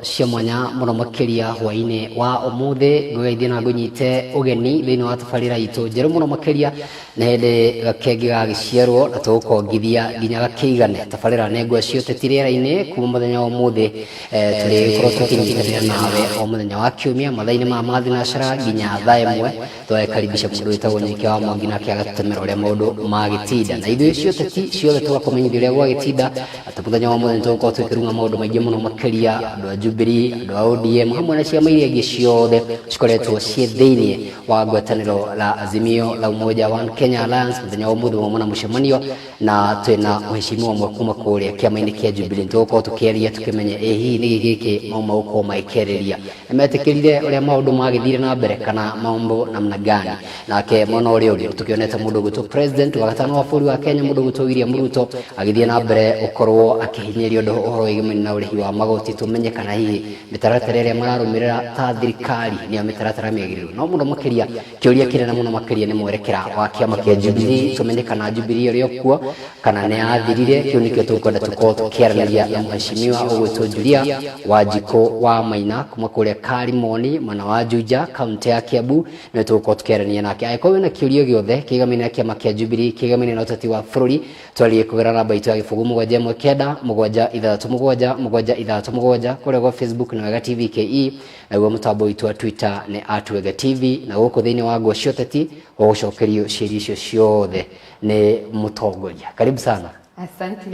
cia mwanya muno makiria hwaine wa umuthi ngũgeithie na ngũnyite ũgeni thĩinĩ wa tabarĩra itũ njerũ muno makiria na hĩndĩ gakenge gagĩciarwo na tũgũkongithia nginya gakĩigane. Tabarĩra nĩ ngwa cia ũteti rĩera-inĩ kuma mũthenya wa ũmũthĩ tũrĩkorwo tũkĩnyitanĩra nawe o mũthenya wa kiumia mathaa-inĩ ma mathinacara nginya thaa ĩmwe tũgagĩkaribisha mũndũ wĩtagwo Nyike wa Mwangi nake agatũtũmĩra ũrĩa maũndũ magĩtinda, na ithuĩ cia ũteti ciothe tũgakũmenyithia ũrĩa gwagĩtinda atĩ mũthenya wa ũmũthĩ nĩtũgũkorwo tũkĩrũnga maũndũ maingĩ mũno makiria andũ a Jubilee, andũ a ODM hamwe na ciama iria ingĩ ciothe cikoretwo ciĩ thĩinĩ wa ngwatanĩro la Azimio la Umoja One Kenya Alliance mũthenya wa ũmũthĩ wa na mũcemanio na twĩna mũheshimiwa ũmwe kuma kũrĩa kĩama-inĩ kĩa Jubilee. Nĩtũgũkorwo tũkĩaria tũkĩmenya hihi nĩ gĩkĩ mauma gũkorwo magĩkĩarĩria nĩmetĩkĩrire ũrĩa maũndũ magĩthire na mbere kana mambo namna gani. Nake mwena ũrĩa ũngĩ tũkĩonete mũndũ ũgwĩtwo president wa gatano wa bũrũri wa Kenya mũndũ ũgwĩtwo William Ruto agĩthiĩ na mbere gũkorwo akĩhinyĩria ũhoro wĩgiĩ na ũrĩhi wa magoti, tũmenye kana hihi mĩtaratara ĩrĩa mararũmĩrĩra ta thirikari nĩyo mĩtaratara mĩagĩrĩru. No mũno makĩria kĩũria kĩnene mũno makĩria nĩ mwerekera wa kĩama kĩa Jubilee, tũmenye kana Jubilee ĩrĩ kuo kana nĩ yathirire. Kĩu nĩkĩo tũkwenda tũkorwo tũkĩaranĩria na mũheshimiwa ũgwĩtwo Julia Wanjikũ wa Maina kuma kũrĩa Karimoni mwena wa Juja kaunti ya Kiambu, nĩwe tũgũkorwo tũkĩaranĩria nake. Angĩkorwo wĩna kĩũria gĩothe kĩgamaine na kĩama kĩa Jubilee, kĩgamaine na ũteti wa bũrũri, twarĩrie kũgerera namba itũ ya gĩbũgũ 719 kũrĩa gwa Facebook na Wega TV KE, naguo mũtambo witũ wa Twitter nĩ @Wega TV, na gũkũ thĩinĩ wa ngwa cia ũteti gũgũcokerio ciĩria icio ciothe nĩ mũtongoria. Karibu sana. Asante.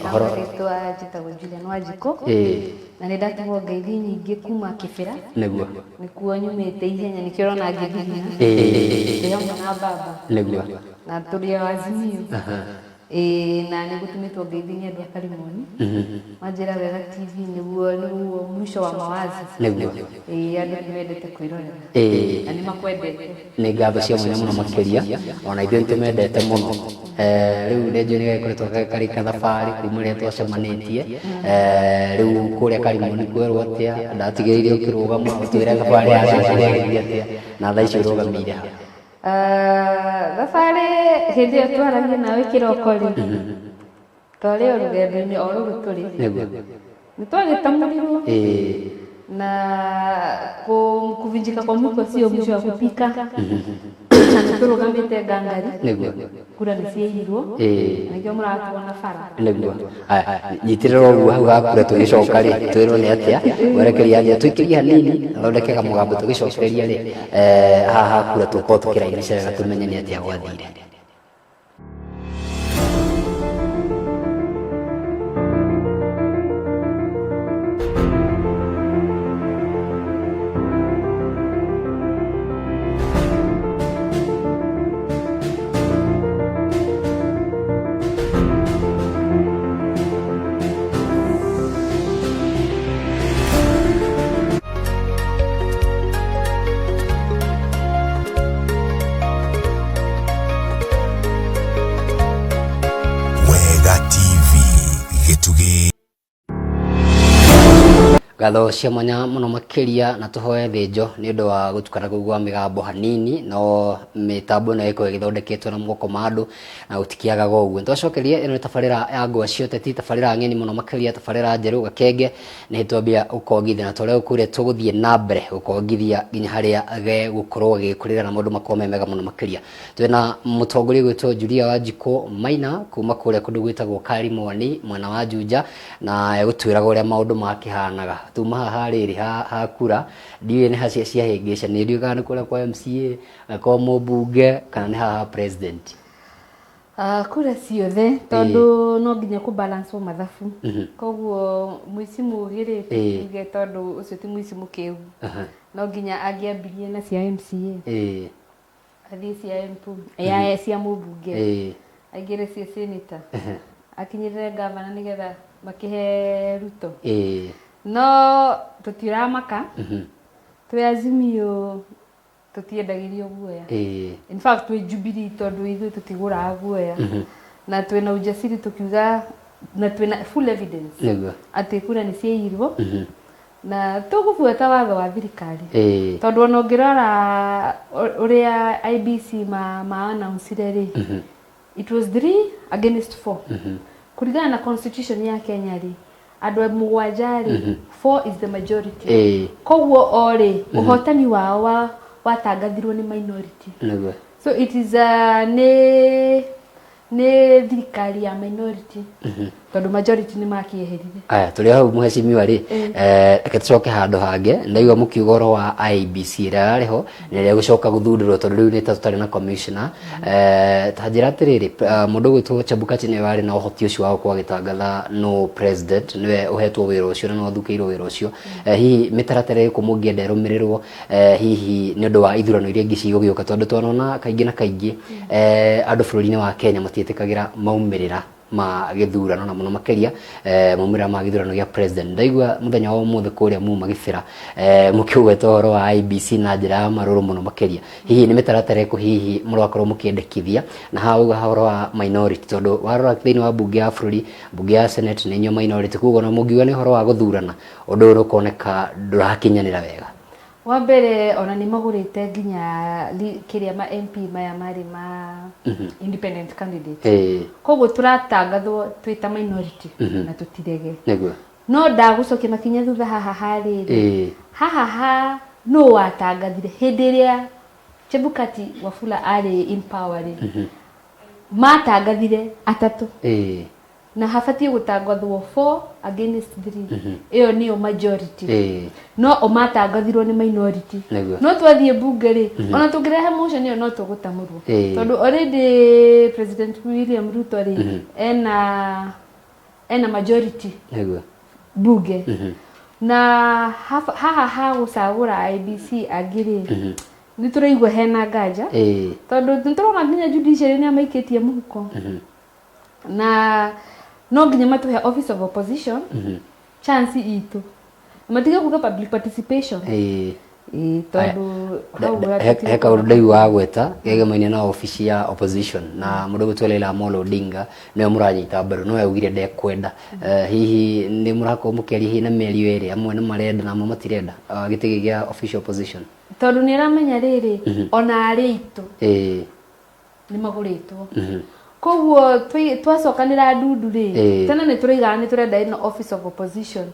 Rĩtwa njĩtagwo Julian Wanjikũ na nĩ ndatigwo ngeithi nyingĩ kuma Kĩbĩra nĩkuo nyumĩte ihenya nĩkĩo ũrona ngĩthiĩ ndĩ hamwe na baba na tũrĩ o Azimio na nĩ gũtũmĩtwo ngeithi nĩ andũ a Karimoni manjĩra Wega TV nĩguo mwisho wa mawazo andũ nĩmendete kwĩrorera na nĩ makwendete. Nĩ ngatho cia mwanya mũno makĩria ona ithuĩ nĩtũmendete mũno. Rĩu nĩnjũĩ nĩgagĩkoretwo gakarĩka thabarĩ kuma rĩrĩa twacemanĩtie rĩu kũrĩa Karimoni kwerwo atĩa, ndatigĩrĩire ũkĩrũgama ũtwĩre thabarĩ yaku yagĩthiĩ atĩa na thaa icio ũrũgamĩire ha? Thabarĩ hĩndĩ ĩyo twaragia nawe kĩroko-rĩ twarĩ o rũgendo-inĩ o rũrũ tũrĩ nĩtwagĩtamũrirwo na kuvunjika kwa mwiko sio mwisho wa kupika na nĩtũrũgamĩte ngangari kura nĩciaiyirwo nĩkĩo mũratuona bara nyitĩrĩra ũguo hau hakura tũgĩcoka-rĩ twĩrwo nĩ atĩa werekeria atĩa tũikĩrie hanini thondeke kamũgambo tũgĩcokeria-rĩ haha hakura tũkorwo tũkĩrainicĩrĩra tũmenye nĩ atĩa gwathire. Ngatho cia mwanya mũno makĩria na tũhoe thĩnjo nĩ ũndũ wa gũtukana kũu gwa mĩgambo hanini, no mĩtambo ĩno ĩkorwo ĩgĩthondeketwo na moko ma andũ na gũtikĩagaga ũguo. Nĩtwacokeria ĩno nĩ tabarĩra ya ngwa cia ũteti, tabarĩra ng'eni mũno makĩria, tabarĩra njerũ gakenge nĩ twambia gũkongithia na tũrĩa kũrĩa tũgũthiĩ na mbere gũkongithia nginya harĩa gũkorwo gĩkũrĩra na maũndũ makorwo me mega mũno makĩria. Twĩna mũtongoria gwĩtwo Julia Wanjikũ Maina kuma kũrĩa kũndũ gwĩtagwo Karimoni mwena wa Juja na egũtwĩraga ũrĩa maũndũ makĩhanaga. Tuma haha rĩrĩ hakura ndiũĩ nĩ ha ciahĩngĩca, nĩ ndiũĩ kana nĩ kũrĩa kwa MCA kwa mũmbunge kana nĩ haha president. Kura ciothe tondũ no nginya kũbalance mathabu, koguo mũicimu ũgĩrĩte tondũ ũcio ti mũicimu kĩu no nginya angĩambirie na cia MCA athiĩ cia MP cia mũmbunge aingĩre cia senator akinyĩrĩre gavana nĩgetha makĩhe Ruto. No tũtiramaka twĩ Azimio tũtiendagĩrio guoya, in fact twĩ Jubilee tondũ ithuĩ tũtigũraga guoya na twĩna ujasiri tũkiuga na twĩna full evidence atĩ kura nĩciaiyirwo na tũgũbuata watho wa thirikari tondũ ona ũngĩrora ũrĩa IBC announce-re it was 3 against 4 kulingana na constitution ya Kenya-rĩ andũ mũgwanja-rĩ 4 is the majority koguo ore ũhotani wao watangathirwo nĩ minority so it is nĩ thirikari ya minority tondũ majority nĩ makieherire aya tũrĩ hau mheshimiwa rĩ reke tũcoke handũ hange ndaigua mũkiuga ũhoro wa IEBC ĩrĩa yarĩho na ĩrĩa gũcoka gũthundũrwo tondũ rĩu nĩ tũtarĩ na commissioner ta njĩra atĩrĩrĩ mũndũ gwĩtwo Chebukati nĩwe warĩ na ũhoti ũcio wa gũkorwo agĩtangatha no president nĩwe ũhetwo wĩra ũcio na nĩwathukĩirwo wĩra ũcio hihi mĩtaratara ĩrĩkũ mũngĩenda ĩrũmĩrĩrwo hihi nĩ ũndũ wa ithurano iria ingĩ cigũgĩũka tondũ twanona kaingĩ na kaingĩ andũ bũrũri-inĩ wa Kenya matiĩtĩkagĩra maumĩrĩra ma gĩthurano na mũno makĩria maumĩrĩra ma gĩthurano gĩa president ndaigua mũthenya wa ũmũthĩ kũrĩa muma gĩbĩra mũkĩugĩte ũhoro wa IEBC na njĩra ya marũrũ mũno makĩria hihi nĩ mĩtaratara ĩrĩkũ hihi mũrakorwo mũkĩendekithia na hauga ũhoro wa minority tondũ warora thĩinĩ wa bunge ya bũrũri bunge ya senate nĩ inyuĩ minority koguo na mũngiuga nĩ ũhoro wa gũthurana ũndũ ũyũ ũkoneka ndũrakinyanĩra wega wa mbere ona nĩ magũrĩte nginya kĩrĩa ma MP maya marĩ ma independent candidate koguo tũratangathwo twĩ ta minority na tũtirege no ndagũcokia makinya thutha haha harĩrĩ haha no watangathire hĩndĩ ĩrĩa Chebukati Wafula arĩ in power matangathire atatũ na habatie gũtangathwo 4 against 3 iyo niyo majority no o matangathirwo nĩ minority no twathiĩ bunge rĩ ona tũngĩrehe motion iyo no tũgũtamũrwo tondũ already President William Ruto rĩ ena majority bunge na haha gũcagũra IEBC angĩrĩ nĩ tũraigua hena nganja tondũ nĩtũrona nginya judiciary nĩ amaikĩtie mũhuko na no nginya matuhe office of opposition chance itu matige kuga public participation tondũ he kaũndũ ndaigua gweta gegemaine na office ya opposition na mũndũ gwĩtwo Raila Amolo Odinga nĩwe mũranyita mbaru no augire ndekwenda hihi nĩ mũrakorwo mũkĩaria hihi na mĩario ĩrĩ amwe nĩ marenda na amwe matirenda gĩtĩ gĩa official opposition tondũ nĩ aramenya rĩrĩ ona arĩ itũ nĩ magũrĩtwo koguo twacokanĩra ndundu rĩ tena nĩ tũraiga nĩ tũrenda ĩno office of opposition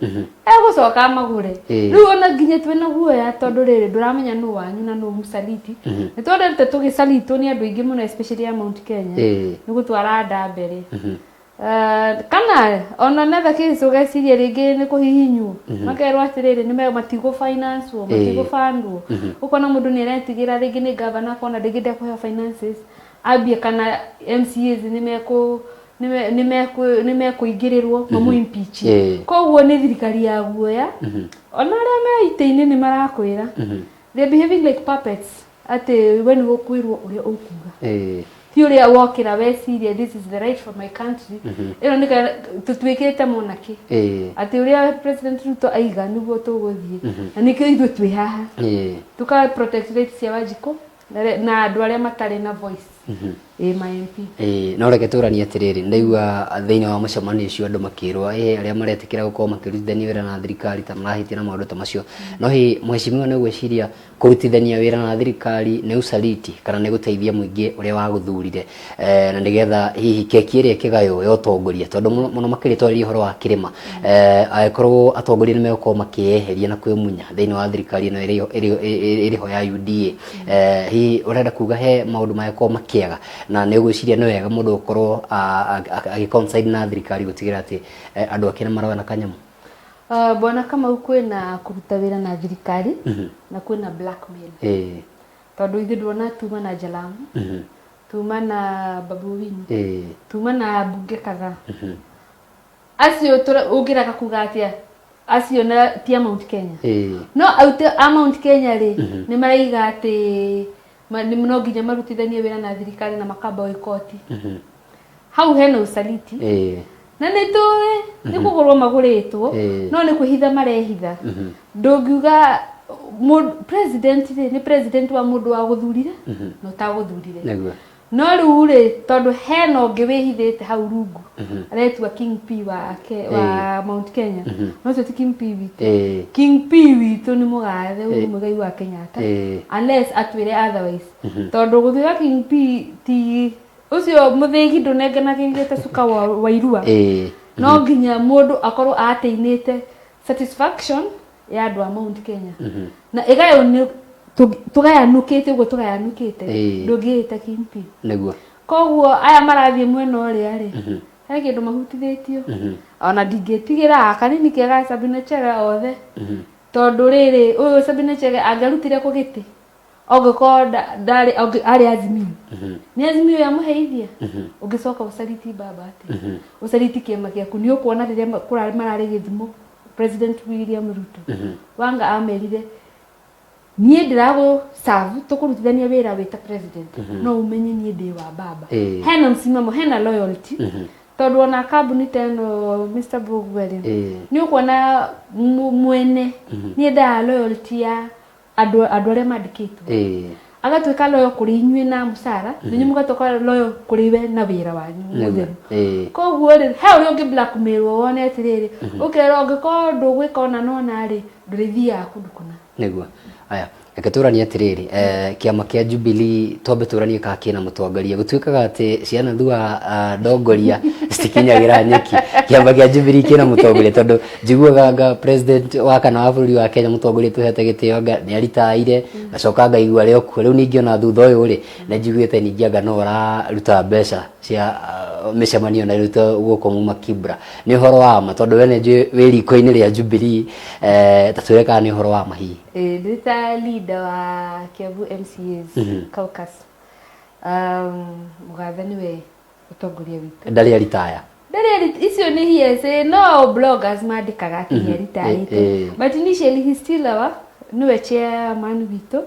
egũcoka magũre rĩu ona nginya twĩna guoya tondũ rĩrĩ ndũramenya nũ wanyu na nũ mũsaliti nĩ twendete tũgĩsalitwo nĩ andũ aingĩ mũno especially ya Mount Kenya nĩ gũtwara nda mbere kana ona nether case ũgeciria rĩngĩ nĩ kũhihinywo makerwo atĩrĩrĩ nĩ matigũ finance matigũ fundwo ũkona mũndũ nĩ aretigĩra rĩngĩ nĩ governor akona rĩngĩ ndekũheo finances ambia kana MCAs nĩ mekũingĩrĩrwo mamũ impeach koguo nĩ thirikari ya guoya ona arĩa me itĩ-inĩ nĩ marakwĩra they behaving like puppets atĩ we nĩ gũkwĩrwo ũrĩa ũkuga ti ũrĩa wokĩra weciria this is the right for my country ĩno nĩ tũtuĩkĩte monarchy atĩ ũrĩa President Ruto aiga nĩguo tũgũthiĩ na nĩkĩo ithuĩ twĩ haha tuka protect rights cia Wanjikũ na andũ arĩa matarĩ na voice ma MP no reke tũranie atĩrĩrĩ ndaigua thĩinĩ wa mũcemanio ũcio andũ makĩrwo arĩa maretĩkĩra gũkorwo makĩrutithania wĩra na thirikari ta marahĩtia na maũndũ ta macio no hihi mheshimiwa nĩ gwĩciria kũrutithania wĩra na thirikari nĩ usaliti kana nĩ gũteithia mũingĩ ũrĩa wagũthurire na nĩgetha hihi keki ĩrĩa kĩgayo ya ũtongoria tondũ mũno makĩria twarĩrie ũhoro wa kĩrĩma agĩkorwo atongoria nĩ megũkorwo makĩeheria na kwĩmunya thĩinĩ wa thirikari ĩno ĩrĩho ya UDA hihi ũrenda kuga he maũndũ magĩkorwo makĩaga na nĩ gwĩciria nĩ wega mũndũ gũkorwo agĩcoincide na thirikari gũtigĩra atĩ andũ ake nĩ maroya na kanyamũ bwana Kamau kwĩna kũruta wĩra na thirikari na kwĩna blackmail tondũ ithuĩ ndwona tuma na Jalamu tuma na Babu Owino tuma na bunge kadhaa acio ũngĩraka kuga atĩa acio na tia Mount Kenya no aute a Mount Kenya rĩ nĩ maraiga atĩ no nginya marutithanie wĩra na thirikari na makamba oikoti hau hena usaliti na nĩ tũĩ nĩ kũgũrwo magũrĩtwo no nĩ kwĩhitha marehitha ndũngiuga president nĩ president wa mũndũ wa gũthurire no tagũthurire no rĩu rĩ tondũ hena ũngĩ wĩhithĩte hau rungu aretua King P wa Mount Kenya no ũcio ti King P witũ King P witũ nĩ mũgathe Mũigai wa Kenyatta unless atwĩre otherwise tondũ gũthuura King P ti ũcio mũthĩgi ndũnenganagĩrĩte cuka wa Irua no nginya mundu akorwo ateinite satisfaction ya andu a Mount Kenya na igayo ni tugayanukite ugo tugayanukite ndungita kimpi niguo koguo aya marathie mwena uria ri he kindu mahutithitio ona ndingitigira kanini kega Sabina Chege othe tondu riri uyu Sabina Chege angarutire ku giti ogiko ndari ari Azimio ni Azimio ya muheithia ugicoka ucariti baba ati ucariti kiama giaku ni ukuona riria kurari marari Githumo President William Ruto wanga amerire nie ndirago serve tukurutithania wira wita president no umenye nie ndi wa baba hena msimamo hena loyalty tondu ona kabuni teno Mr. Bugweli ni ukuona mwene nie nda loyalty ya andu aria mandikitwo agatwika loyo kuri inywe na musara ninyu mugatoka loyo kuri we na wira wanyu mutheru koguo ri he uri ungi blackmail wone atiriri ukero ngiko ndugwika ona nona ri ndurithia kundukuna niguo aya akaturania atiriri kiama kia Jubilee tobe turania ka kina mutongoria gutwikaga ati ciana thua ndongoria stikinyagira nyeki kiama kia Jubilee kina mutongoria tondu njiguaga president wa kana wa bururi wa Kenya mutongoria tuhete gitioga ni aritaire gacoka ngaigua rio ku riu ningiona thutha uyu ri na njiguite ningianga no ruta mbeca cia mishemanio na ruta guko mu Makibra ni horo wa ma tondu wene wiri koini ria Jubilee tatweka ni horo wa mahi ndita leader wa Kiambu MCAs caucus mugathe niwe utongoria witu ndari retire icio ni hiese no bloggers mandikaga ati ni retire but initially he still niwe chairman witu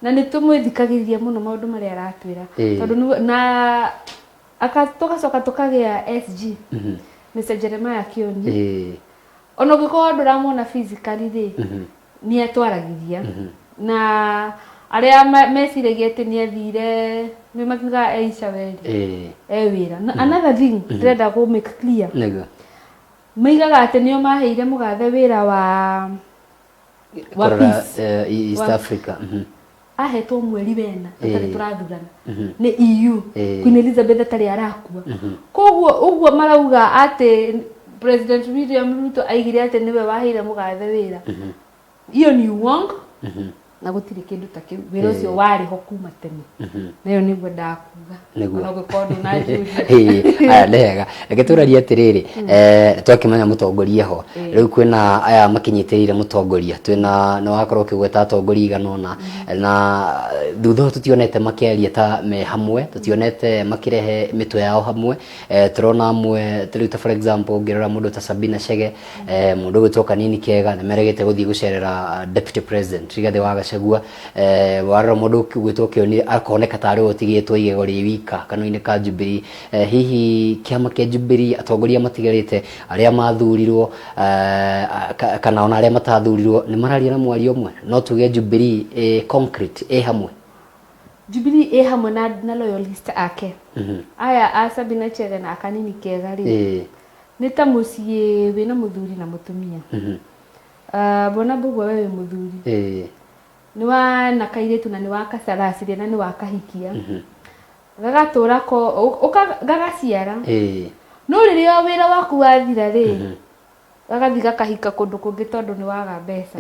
na nitumwithikagiriria muno maundu maria aratwira tondu na akatoka tukagia SG Mr. Jeremiah Kioni ono giko nduramona physically ri ni atwaragiria na aria mesiragia ati ni athire ni makiga Aisha weri wira another thing ndenda go make clear nego maigaga ati nio maheire mugathe wira wa peace East Africa ahetwo mweri wena atari turathurana ni EU Queen Elizabeth atari arakua koguo uguo marauga ati President William Ruto aigire ati niwe waheire mugathe wira iyo ni uongo na gutire kindu ta kiu wira ucio wari ho kuma tene nayo niguo ndakuga no gukorwo na juju aya ndega eketuraria atiriri twakimanya mutongoria ho riu kwina aya makinyitirire mutongoria twina no wakorwo kigweta atongoria iganona na thutha tutionete makiaria ta me hamwe tutionete makirehe mitwe yao hamwe turona amwe turuta for example ngirora mundu ta Sabina Chege mundu gwitoka nini kega na meregete guthii gucerera deputy president Rigathi wa Gachagua warora mundu gwitwo Kioni akoneka tari utigitwo igego ri wika kanoni ka Jubilee hihi kiama kia Jubilee atongoria matigarite aria mathurirwo kana ona aria matathurirwo ni mararia na mwari omwe no tuge Jubilee concrete hamwe Jubilee hamwe na loyalist ake aya a Sabina Chege na kanini kega ri ni ta mucie wina muthuri na mutumia bona bugwa wewe muthuri ni wa na kairetu na ni wa kasaracire na ni wa kahikia gagatura ko gagaciara no riria wira waku wathira ri gagathi gakahika kundu kungi tondu ni waga mbeca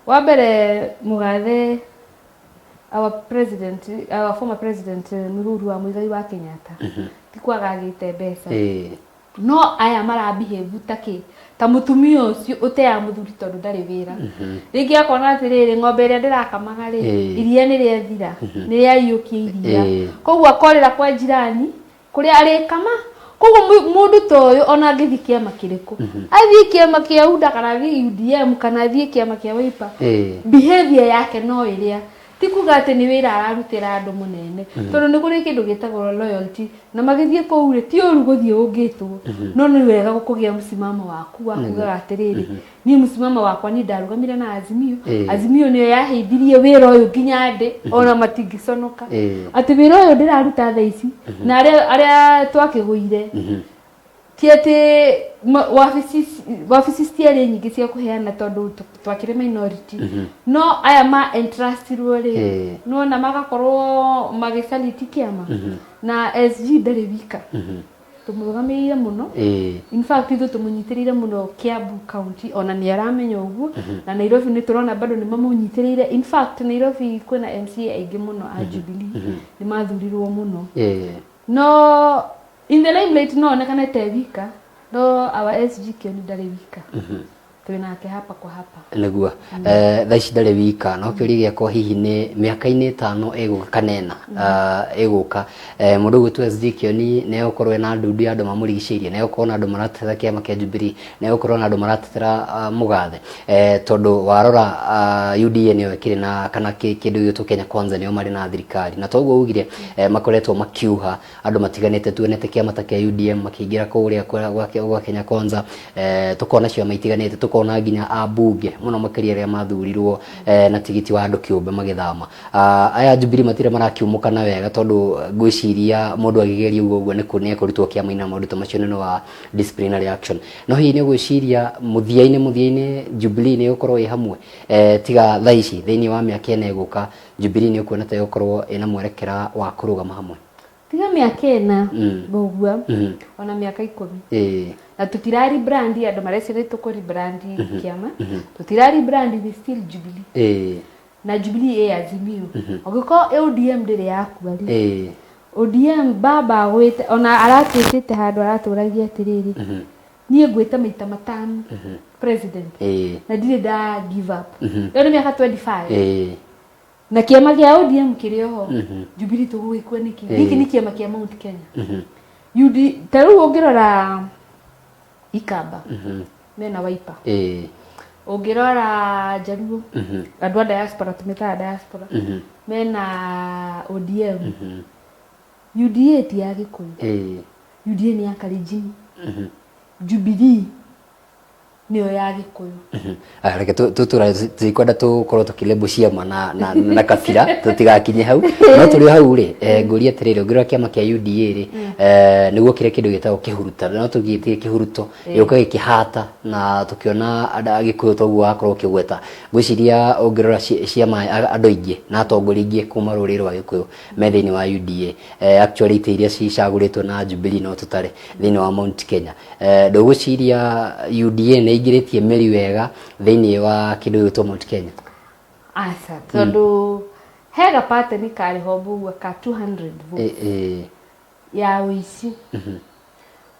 wa mbere mugathe our former president Uhuru wa Muigai wa Kenyatta tikwaga agite mbeca no aya marabehave ta mutumia ucio utea muthuri tondu ndari wira ringi akona atiriri ng'ombe iria ndirakamaga ri iria ni riathira ni riayukia iria koguo akorera kwa jirani kuria arikama koguo mundu toyo ona ngithi kiama kiriku athie kiama kia UDA kana athie UDM kana athie kiama kia Wiper behavior yake no iria tikuga ati ni wira ararutira andu munene tondu ni kuri kindu gitagwo loyalty na magithie koure ti uru guthie ungitwo no ni wega gukugia msimamo waku wakuga atiriri ni msimamo wakwa ni ndarugamire na Azimio niyo yaheithirie wira uyu nginya ndi ona matingiconoka ati wira uyu ndiraruta tha ici na aria twakiguire tiete wabici stiari nyingi cia kuheana tondu twakire minority no aya ma entrustirwo ri no na magakorwo magisaliti kiama na SG ndari wika tumurugamirire muno in fact ithu tumunyitirire muno Kiambu County ona ni aramenya uguo na Nairobi ni turona bado ni mamunyitirire in fact Nairobi kwina MCA aingĩ muno a Jubilee ni mathurirwo muno no in the limelight no onekana tevika no our SG Kioni ndari wika twinake hapa kwa hapa niguo thaici ndari wika no kiuri giakwa hihi ni miaka-ini 5 eguka kanena eguka mundu gwitu SG Kioni ne ukorwe na ndundu ya andu mamurigiceirie ne ukorwo na andu maratetera kiama kia Jubilee ne ukorwo na andu maratetera mugathe tondu warora UDA ne wekire na kana kindu gitu Kenya Kwanza ne mari na thirikari na toguo ugire makoretwo makiuha andu matiganite tuonete kiama ta kia UDM makiingira kuria gwa Kenya Kwanza tukona cio maitiganite tukona nginya abunge muno makiria ria mathurirwo na tigiti wa andu kiumbe magithama aya Jubilee matire marakiumuka na wega tondu gwiciria mundu agigeria uguo ni kunia kurutwo kiama ina maundu macio neno wa disciplinary action no hi ni gwiciria muthiaine Jubilee ni ukorwo i hamwe tiga thaici thiini wa miaka ene guka Jubilee ni ukuona ta ukorwo ina mwerekera wa kurugama hamwe tiga miaka ena bogua ona miaka 10 na tutirari brandi andu marecire tukori brandi kiama tutirari brandi we still Jubilee na Jubilee Azimio ogiko ODM ndire yaku ari ODM baba gwite ona aratwitite handu araturagia atiriri nie gwita maita matano president na ndire da give up yo ni miaka 25 na kiama gia ODM kirioho Jubilee tugwikwa niki giki ni kiama kia Mount Kenya UD taru ogirora Ikamba mena Wiper ogirora Jaluo andu a diaspora tumeta diaspora mena ODM UDA ti ya Gikuyu UDA ni ya Kalenjin Jubilee niyo ya Gikuyu reke tukwenda tukorwo tukilebo ciama na kabira tutigakinye hau no turi hau ri nguria atiriri ngirwa kiama kia UDA ri niguo kire kindu gitagwo kihuruta no tugitie kihuruto yuka gikihata na tukiona Gikuyu toguo akorwo kigweta gwiciria ungirora ciama andu ingi na atongoria ingi kuma ruriri rwa Gikuyu me thiini wa UDA actually iria cicaguritwo na Jubilee no tutare thiini wa Mount Kenya ndugwiciria UDA ni ingiritie meri wega thiini wa kindu gitwo Mount Kenya asa tondu hega pattern kari hobu ka 200 votes ya wici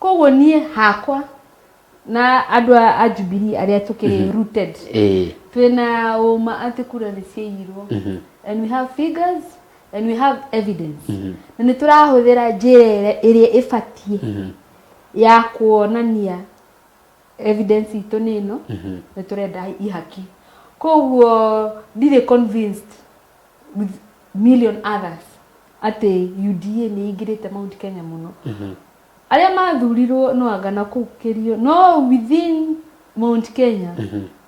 koguo nie hakwa na andu a Jubilee aria tukiri rooted twina uma atikura ni ciirwo and we have figures and we have evidence na ni turahuthira njira iria ifatie ya kuonania evidence ito nino na turenda ihaki koguo ndire convinced with million others ate UDA ni ingirite Mount Kenya muno aria mathurirwo no angana kukirio no within Mount Kenya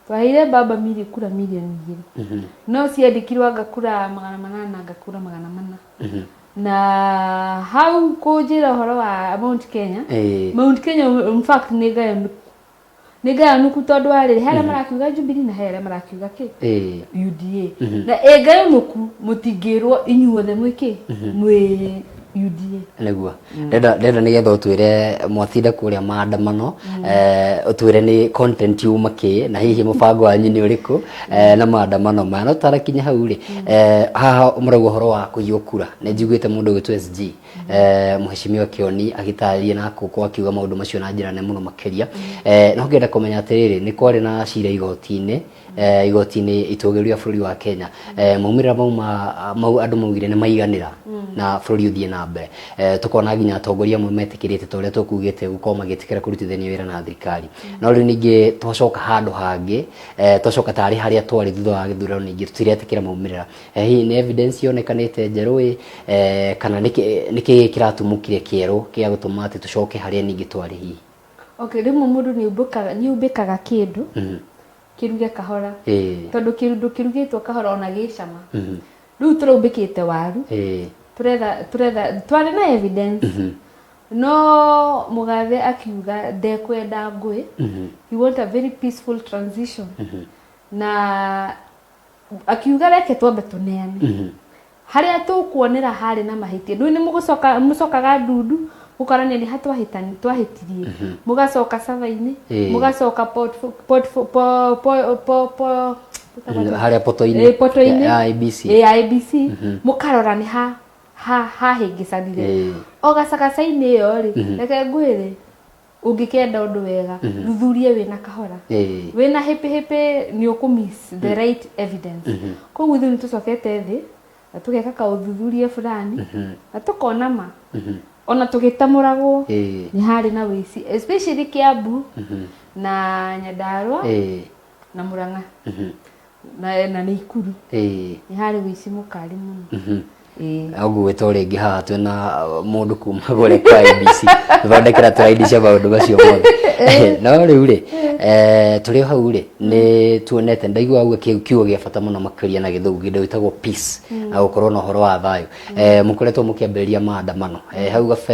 twaire baba kura milioni 2 no ciandikirwo anga kura 800 anga kura 400 na how kujira horo wa Mount Kenya in fact nega nuku tondu ari hera marakiuga Jubilee na hera marakiuga ki UDA na ega nuku mutingirwo inyuothe mwiki mwe UDA niguo ndenda nigetha utwire mwatinda kuria maandamano utwire ni content yuma ki na hihi mubango wanyu ni uriku na maandamano ma no tarakinya hau ri haha umurauga horo wa kuyukura ni njiguite mundu gwitu SG muheshimiwa Kioni agitaria na kuko akiuga maundu macio na njira ne muno makeria no ngenda kumenya atiriri ni kwari na cira igoti-ini itugiria bururi wa Kenya maumira mau andu maugire ni maiganira na bururi uthie na mbere tukona nginya atongoria amwe metikirite toria tukugite gukorwo magitikira kurutithania wira na thirikari no riu ningi twacoka handu hangi twacoka tari haria twari thutha wa githurano ningi tutiretikira maumirira hihi ni evidence yonekanite njerui kana niki kiratumukire kieru kia gutuma ati tucoke haria ningi twari hihi okay rimu mundu ni ubikaga kindu kiruge kahora tondu kindu kirugitwo kahora ona gicama riu turubikite waru turetha twari na evidence no mugathe akiuga ndekwenda ngui he want a very peaceful transition na akiuga reke twambe tuneane haria tukuonera hari na mahitia ndu ni mucokaga ndundu ukarania ni hatwahitani twahitirie mugacoka sava-ini mugacoka haria poto-ini ya IBC mukarora ni ha hingicanire ogacagacaini iyo ri reke ngwire ungikenda undu wega thuthurie wina kahora wina hipi ni ukumiss the right evidence koguo ithu nitucokete thi tugeka ka uthuthurie fulani na tukona ma ona tugitamuragwo ni hari na wici especially Kiambu na Nyandarua na Murang'a na Nakuru ni hari wici mukari muno Ogu weto ringi haha twina mundu kuma gore kwa IBC thondekera turaidi cia maundu macio mothe no riu ri turi hau ri ni tuonete ndaigua uga kiugo gia bata muno makiria na githugu gindo gitagwo peace na gukorwo na horo wa thayu mukoretwo mukiambĩrĩria maandamano hau